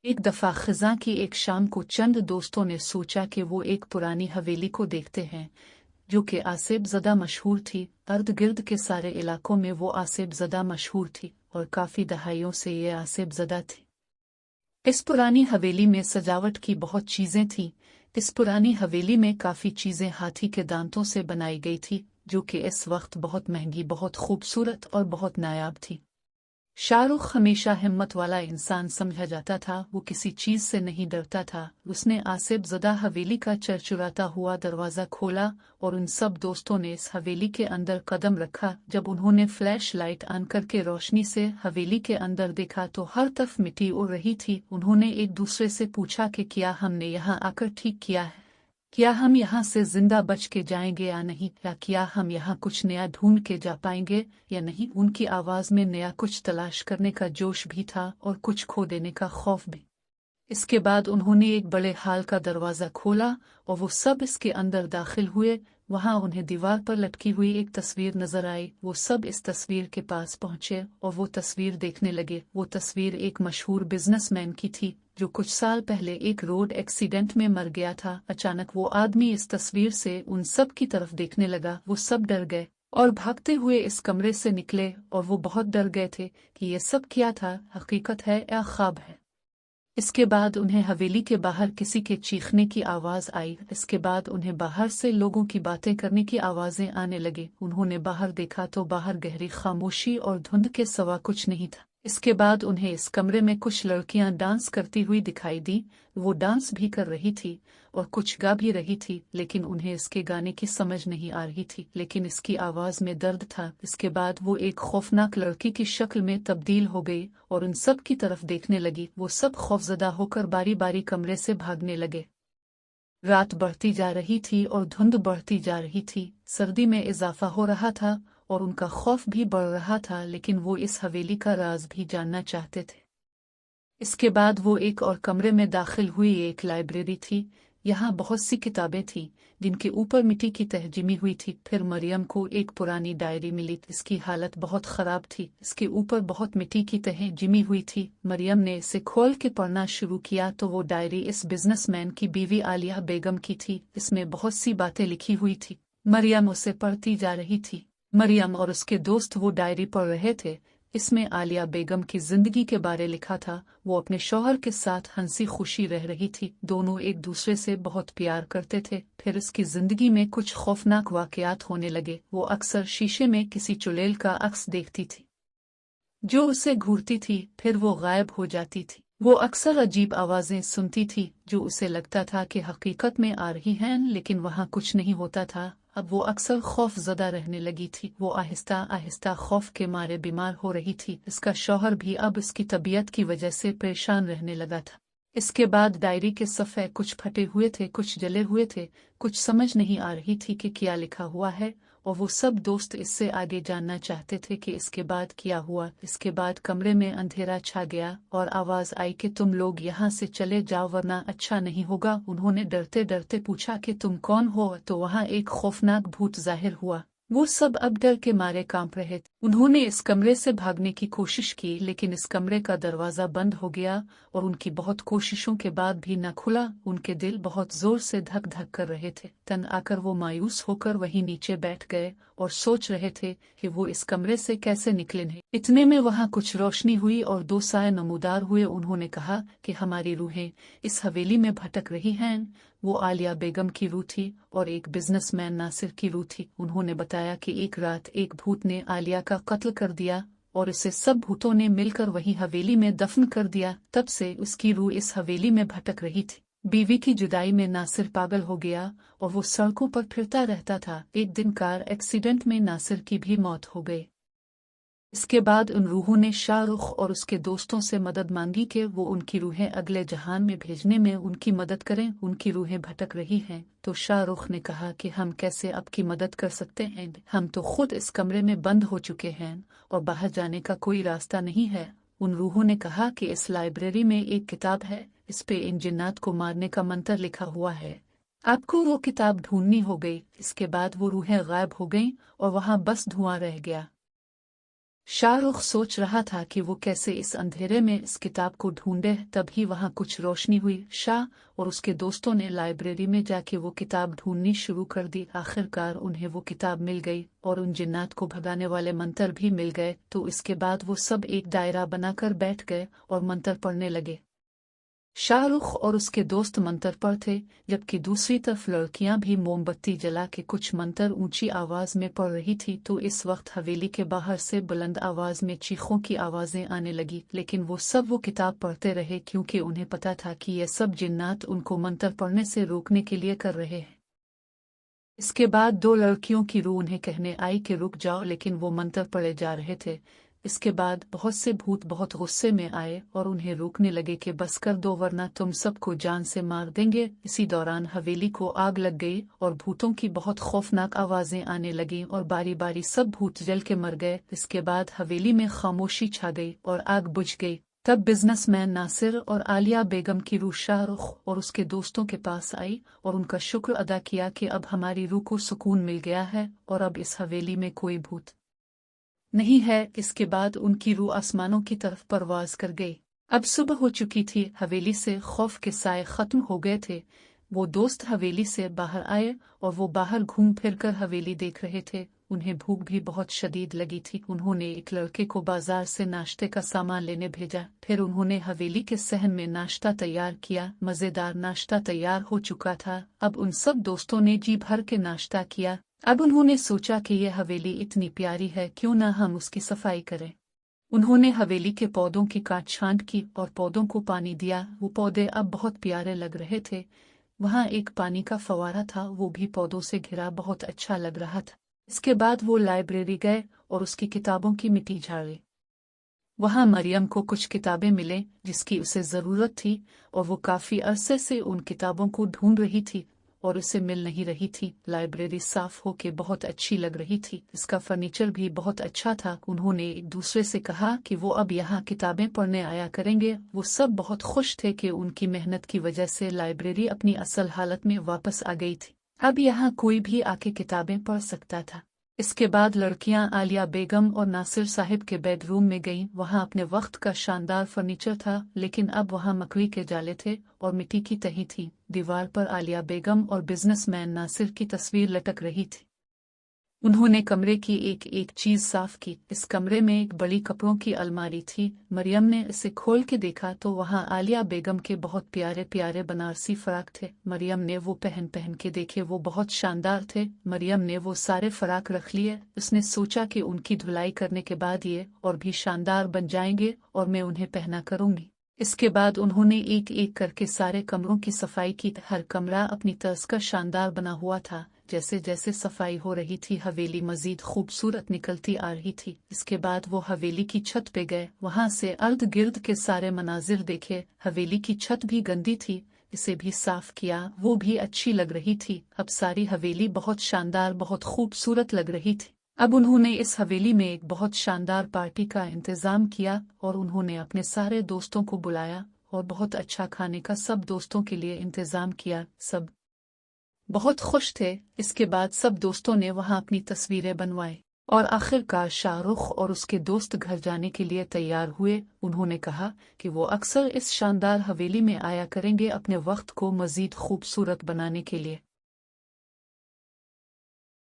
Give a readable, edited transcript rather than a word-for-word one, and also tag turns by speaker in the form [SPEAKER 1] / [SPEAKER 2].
[SPEAKER 1] एक दफा खिज़ां की एक शाम को चंद दोस्तों ने सोचा कि वो एक पुरानी हवेली को देखते हैं जो कि आसिफ ज़दा मशहूर थी। अर्द गिर्द के सारे इलाकों में वो आसिफ ज़दा मशहूर थी और काफ़ी दहाइयों से ये आसिफ ज़दा थी। इस पुरानी हवेली में सजावट की बहुत चीज़ें थीं। इस पुरानी हवेली में काफ़ी चीज़ें हाथी के दांतों से बनाई गई थी जो कि इस वक्त बहुत महंगी, बहुत खूबसूरत और बहुत नायाब थी। शाहरुख हमेशा हिम्मत वाला इंसान समझा जाता था। वो किसी चीज से नहीं डरता था। उसने आसिफ ज़दा हवेली का चरचुराता हुआ दरवाजा खोला और उन सब दोस्तों ने इस हवेली के अंदर कदम रखा। जब उन्होंने फ्लैश लाइट ऑन करके रोशनी से हवेली के अंदर देखा तो हर तरफ मिट्टी उड़ रही थी। उन्होंने एक दूसरे से पूछा कि क्या हमने यहाँ आकर ठीक किया है, क्या हम यहाँ से जिंदा बच के जाएंगे या नहीं, या क्या हम यहाँ कुछ नया ढूंढ के जा पाएंगे या नहीं। उनकी आवाज में नया कुछ तलाश करने का जोश भी था और कुछ खो देने का खौफ भी। इसके बाद उन्होंने एक बड़े हाल का दरवाजा खोला और वो सब इसके अंदर दाखिल हुए। वहां उन्हें दीवार पर लटकी हुई एक तस्वीर नजर आई। वो सब इस तस्वीर के पास पहुंचे और वो तस्वीर देखने लगे। वो तस्वीर एक मशहूर बिजनेसमैन की थी जो कुछ साल पहले एक रोड एक्सीडेंट में मर गया था। अचानक वो आदमी इस तस्वीर से उन सब की तरफ देखने लगा। वो सब डर गए और भागते हुए इस कमरे से निकले और वो बहुत डर गए थे कि ये सब क्या था, हकीकत है या ख्वाब है। इसके बाद उन्हें हवेली के बाहर किसी के चीखने की आवाज आई। इसके बाद उन्हें बाहर से लोगों की बातें करने की आवाजें आने लगी। उन्होंने बाहर देखा तो बाहर गहरी खामोशी और धुंध के सिवा कुछ नहीं था। इसके बाद उन्हें इस कमरे में कुछ लड़कियां डांस करती हुई दिखाई दी। वो डांस भी कर रही थी और कुछ गा भी रही थी, लेकिन उन्हें इसके गाने की समझ नहीं आ रही थी, लेकिन इसकी आवाज में दर्द था। इसके बाद वो एक खौफनाक लड़की की शक्ल में तब्दील हो गई और उन सब की तरफ देखने लगी। वो सब खौफजदा होकर बारी बारी कमरे से भागने लगे। रात बढ़ती जा रही थी और धुंध बढ़ती जा रही थी। सर्दी में इजाफा हो रहा था और उनका खौफ भी बढ़ रहा था, लेकिन वो इस हवेली का राज भी जानना चाहते थे। इसके बाद वो एक और कमरे में दाखिल हुई। एक लाइब्रेरी थी। यहाँ बहुत सी किताबें थीं जिनके ऊपर मिट्टी की तह जमी हुई थी। फिर मरियम को एक पुरानी डायरी मिली। इसकी हालत बहुत खराब थी। इसके ऊपर बहुत मिट्टी की तह जमी हुई थी। मरियम ने इसे खोल के पढ़ना शुरू किया तो वो डायरी इस बिजनेसमैन की बीवी आलिया बेगम की थी। इसमें बहुत सी बातें लिखी हुई थी। मरियम उसे पढ़ती जा रही थी। मरियम और उसके दोस्त वो डायरी पढ़ रहे थे। इसमें आलिया बेगम की जिंदगी के बारे लिखा था। वो अपने शौहर के साथ हंसी खुशी रह रही थी। दोनों एक दूसरे से बहुत प्यार करते थे। फिर उसकी जिंदगी में कुछ खौफनाक वाकयात होने लगे। वो अक्सर शीशे में किसी चुड़ैल का अक्स देखती थी जो उसे घूरती थी, फिर वो गायब हो जाती थी। वो अक्सर अजीब आवाजें सुनती थी जो उसे लगता था कि हकीकत में आ रही हैं, लेकिन वहां कुछ नहीं होता था। अब वो अक्सर खौफ ज़दा रहने लगी थी। वो आहिस्ता आहिस्ता खौफ के मारे बीमार हो रही थी। इसका शौहर भी अब इसकी तबीयत की वजह से परेशान रहने लगा था। इसके बाद डायरी के सफ़े कुछ फटे हुए थे, कुछ जले हुए थे, कुछ समझ नहीं आ रही थी कि क्या लिखा हुआ है, और वो सब दोस्त इससे आगे जानना चाहते थे कि इसके बाद क्या हुआ। इसके बाद कमरे में अंधेरा छा गया और आवाज आई कि तुम लोग यहाँ से चले जाओ वरना अच्छा नहीं होगा। उन्होंने डरते डरते पूछा कि तुम कौन हो, तो वहाँ एक खौफनाक भूत जाहिर हुआ। वो सब अब डर के मारे कांप रहे थे। उन्होंने इस कमरे से भागने की कोशिश की, लेकिन इस कमरे का दरवाजा बंद हो गया और उनकी बहुत कोशिशों के बाद भी न खुला। उनके दिल बहुत जोर से धक धक कर रहे थे। तन आकर वो मायूस होकर वहीं नीचे बैठ गए और सोच रहे थे कि वो इस कमरे से कैसे निकले नहीं। इतने में वहां कुछ रोशनी हुई और दो साए नमूदार हुए। उन्होंने कहा कि हमारी रूहें इस हवेली में भटक रही हैं। वो आलिया बेगम की रूह थी और एक बिजनेसमैन नासिर की रूह थी। उन्होंने बताया कि एक रात एक भूत ने आलिया का कत्ल कर दिया और इसे सब भूतों ने मिलकर वही हवेली में दफन कर दिया। तब से उसकी रूह इस हवेली में भटक रही थी। बीवी की जुदाई में नासिर पागल हो गया और वो सड़कों पर फिरता रहता था। एक दिन कार एक्सीडेंट में नासिर की भी मौत हो गई। इसके बाद उन रूहों ने शाहरुख और उसके दोस्तों से मदद मांगी कि वो उनकी रूहें अगले जहान में भेजने में उनकी मदद करें। उनकी रूहें भटक रही हैं। तो शाहरुख ने कहा कि हम कैसे आपकी मदद कर सकते हैं, हम तो खुद इस कमरे में बंद हो चुके हैं और बाहर जाने का कोई रास्ता नहीं है। उन रूहों ने कहा कि इस लाइब्रेरी में एक किताब है, इस पे इन जिन्नात को मारने का मंत्र लिखा हुआ है, आपको वो किताब ढूंढनी हो गई। इसके बाद वो रूहें गायब हो गईं और वहां बस धुआं रह गया। शाहरुख सोच रहा था कि वो कैसे इस अंधेरे में इस किताब को ढूंढे, तभी वहां कुछ रोशनी हुई। शाह और उसके दोस्तों ने लाइब्रेरी में जाके वो किताब ढूंढनी शुरू कर दी। आखिरकार उन्हें वो किताब मिल गई और उन जिन्नात को भगाने वाले मंत्र भी मिल गए। तो इसके बाद वो सब एक दायरा बनाकर बैठ गए और मंत्र पढ़ने लगे। शाहरुख और उसके दोस्त मंत्र पर थे, जबकि दूसरी तरफ लड़कियां भी मोमबत्ती जला के कुछ मंत्र ऊंची आवाज में पढ़ रही थी। तो इस वक्त हवेली के बाहर से बुलंद आवाज में चीखों की आवाजें आने लगी, लेकिन वो सब वो किताब पढ़ते रहे क्योंकि उन्हें पता था कि ये सब जिन्नात उनको मंत्र पढ़ने से रोकने के लिए कर रहे हैं। इसके बाद दो लड़कियों की रूह उन्हें कहने आई कि रुक जाओ, लेकिन वो मंत्र पढ़े जा रहे थे। इसके बाद बहुत से भूत बहुत गुस्से में आए और उन्हें रोकने लगे कि बस कर दो वरना तुम सबको जान से मार देंगे। इसी दौरान हवेली को आग लग गई और भूतों की बहुत खौफनाक आवाजें आने लगीं और बारी बारी सब भूत जल के मर गए। इसके बाद हवेली में खामोशी छा गई और आग बुझ गई। तब बिजनेसमैन नासिर और आलिया बेगम की रूह शाहरुख और उसके दोस्तों के पास आई और उनका शुक्र अदा किया कि अब हमारी रूह को सुकून मिल गया है और अब इस हवेली में कोई भूत नहीं है। इसके बाद उनकी रूह आसमानों की तरफ परवाज कर गई। अब सुबह हो चुकी थी, हवेली से खौफ के साए खत्म हो गए थे। वो दोस्त हवेली से बाहर आए और वो बाहर घूम फिर कर हवेली देख रहे थे। उन्हें भूख भी बहुत शदीद लगी थी। उन्होंने एक लड़के को बाजार से नाश्ते का सामान लेने भेजा। फिर उन्होंने हवेली के सहन में नाश्ता तैयार किया। मजेदार नाश्ता तैयार हो चुका था। अब उन सब दोस्तों ने जी भर के नाश्ता किया। अब उन्होंने सोचा कि यह हवेली इतनी प्यारी है, क्यों ना हम उसकी सफाई करें। उन्होंने हवेली के पौधों की काट छांट की और पौधों को पानी दिया। वो पौधे अब बहुत प्यारे लग रहे थे। वहां एक पानी का फवारा था, वो भी पौधों से घिरा बहुत अच्छा लग रहा था। इसके बाद वो लाइब्रेरी गए और उसकी किताबों की मिट्टी झाड़ी। वहां मरियम को कुछ किताबें मिले जिसकी उसे जरूरत थी और वो काफी अरसे से उन किताबों को ढूंढ रही थी और उसे मिल नहीं रही थी। लाइब्रेरी साफ होके बहुत अच्छी लग रही थी। इसका फर्नीचर भी बहुत अच्छा था। उन्होंने एक दूसरे से कहा कि वो अब यहाँ किताबें पढ़ने आया करेंगे। वो सब बहुत खुश थे कि उनकी मेहनत की वजह से लाइब्रेरी अपनी असल हालत में वापस आ गई थी। अब यहाँ कोई भी आके किताबें पढ़ सकता था। इसके बाद लड़कियां आलिया बेगम और नासिर साहिब के बेडरूम में गईं। वहां अपने वक्त का शानदार फर्नीचर था, लेकिन अब वहां मकड़ी के जाले थे और मिट्टी की तही थी। दीवार पर आलिया बेगम और बिजनेसमैन नासिर की तस्वीर लटक रही थी। उन्होंने कमरे की एक एक चीज साफ की। इस कमरे में एक बड़ी कपड़ों की अलमारी थी। मरियम ने इसे खोल के देखा तो वहां आलिया बेगम के बहुत प्यारे प्यारे बनारसी फराक थे। मरियम ने वो पहन के देखे, वो बहुत शानदार थे। मरियम ने वो सारे फराक रख लिए। उसने सोचा कि उनकी धुलाई करने के बाद ये और भी शानदार बन जाएंगे और मैं उन्हें पहना करूंगी। इसके बाद उन्होंने एक एक करके सारे कमरों की सफाई की। हर कमरा अपनी तर्ज का शानदार बना हुआ था। जैसे जैसे सफाई हो रही थी हवेली मजीद खूबसूरत निकलती आ रही थी। इसके बाद वो हवेली की छत पे गए। वहां से अर्द गिर्द के सारे मनाजिर देखे। हवेली की छत भी गंदी थी, इसे भी साफ किया, वो भी अच्छी लग रही थी। अब सारी हवेली बहुत शानदार बहुत खूबसूरत लग रही थी। अब उन्होंने इस हवेली में एक बहुत शानदार पार्टी का इंतजाम किया और उन्होंने अपने सारे दोस्तों को बुलाया और बहुत अच्छा खाने का सब दोस्तों के लिए इंतजाम किया। सब बहुत खुश थे। इसके बाद सब दोस्तों ने वहां अपनी तस्वीरें बनवाई और आखिरकार शाहरुख और उसके दोस्त घर जाने के लिए तैयार हुए। उन्होंने कहा कि वो अक्सर इस शानदार हवेली में आया करेंगे अपने वक्त को मजीद खूबसूरत बनाने के लिए।